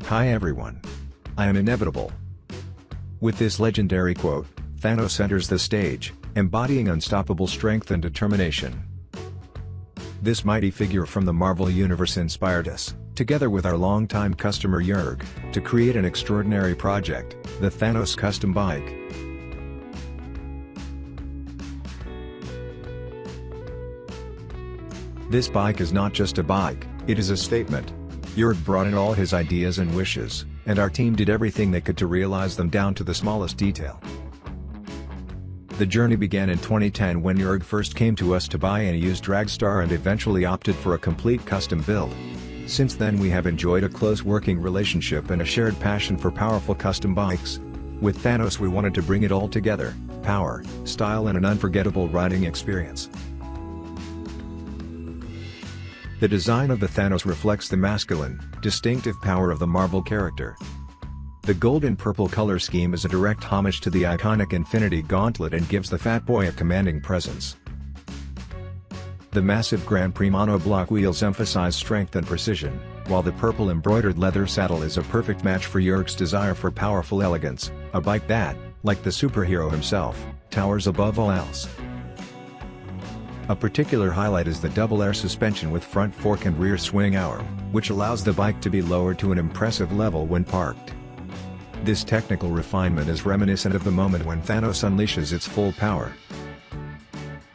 "Hi everyone. I am inevitable." With this legendary quote, Thanos enters the stage, embodying unstoppable strength and determination. This mighty figure from the Marvel Universe inspired us, together with our longtime customer Jörg, to create an extraordinary project, the Thanos Custom Bike. This bike is not just a bike, it is a statement. Jörg brought in all his ideas and wishes, and our team did everything they could to realize them down to the smallest detail. The journey began in 2010 when Jörg first came to us to buy a used Dragstar and eventually opted for a complete custom build. Since then we have enjoyed a close working relationship and a shared passion for powerful custom bikes. With Thanos we wanted to bring it all together: power, style and an unforgettable riding experience. The design of the Thanos reflects the masculine, distinctive power of the Marvel character. The gold-and-purple color scheme is a direct homage to the iconic Infinity Gauntlet and gives the Fat Boy a commanding presence. The massive Grand Prix monoblock wheels emphasize strength and precision, while the purple embroidered leather saddle is a perfect match for Jörg's desire for powerful elegance, a bike that, like the superhero himself, towers above all else. A particular highlight is the double air suspension with front fork and rear swing arm, which allows the bike to be lowered to an impressive level when parked. This technical refinement is reminiscent of the moment when Thanos unleashes its full power.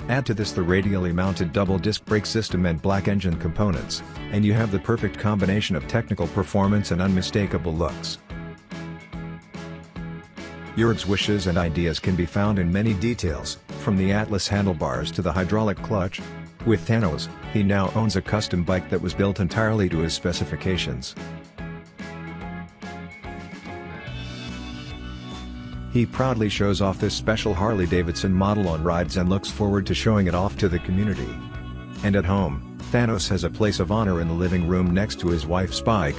Add to this the radially mounted double disc brake system and black engine components, and you have the perfect combination of technical performance and unmistakable looks. Jörg's wishes and ideas can be found in many details, from the Atlas handlebars to the hydraulic clutch. With Thanos, he now owns a custom bike that was built entirely to his specifications. He proudly shows off this special Harley-Davidson model on rides and looks forward to showing it off to the community. And at home, Thanos has a place of honor in the living room next to his wife's bike.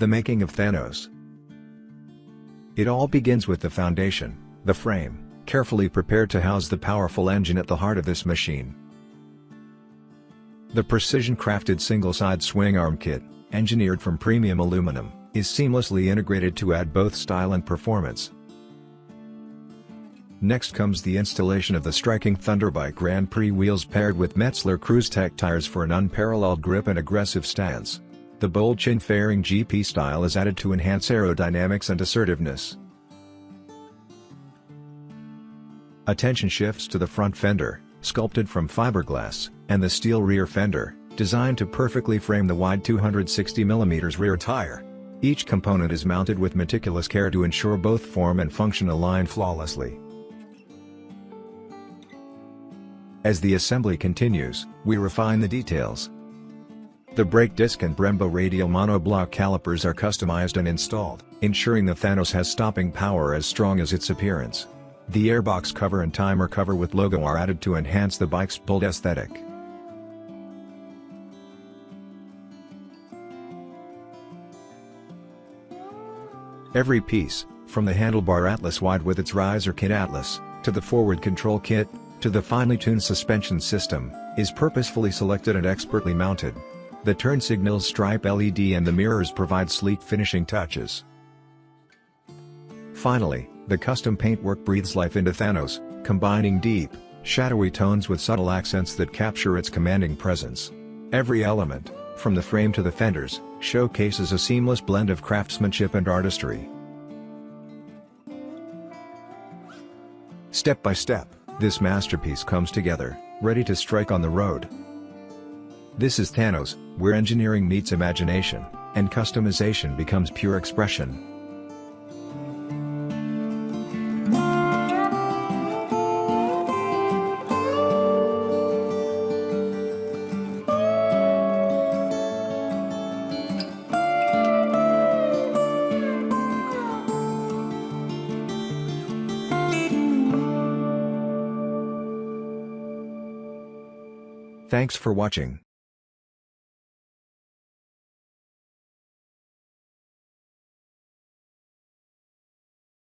The making of Thanos. It all begins with the foundation, the frame, carefully prepared to house the powerful engine at the heart of this machine. The precision-crafted single-side Swingarm Kit, engineered from premium aluminum, is seamlessly integrated to add both style and performance. Next comes the installation of the striking Thunderbike Grand Prix wheels paired with Metzeler Cruisetec tires for an unparalleled grip and aggressive stance. The bold chin-fairing GP style is added to enhance aerodynamics and assertiveness. Attention shifts to the front fender, sculpted from fiberglass, and the steel rear fender, designed to perfectly frame the wide 260mm rear tire. Each component is mounted with meticulous care to ensure both form and function align flawlessly. As the assembly continues, we refine the details. The brake disc and Brembo Radial monoblock calipers are customized and installed, ensuring the Thanos has stopping power as strong as its appearance. The airbox cover and timer cover with logo are added to enhance the bike's bold aesthetic. Every piece, from the handlebar Atlas wide with its riser kit Atlas, to the forward control kit, to the finely tuned suspension system, is purposefully selected and expertly mounted. The turn signals stripe LED and the mirrors provide sleek finishing touches. Finally, the custom paintwork breathes life into Thanos, combining deep, shadowy tones with subtle accents that capture its commanding presence. Every element, from the frame to the fenders, showcases a seamless blend of craftsmanship and artistry. Step by step, this masterpiece comes together, ready to strike on the road. This is Thanos, where engineering meets imagination, and customization becomes pure expression. Thanks for watching.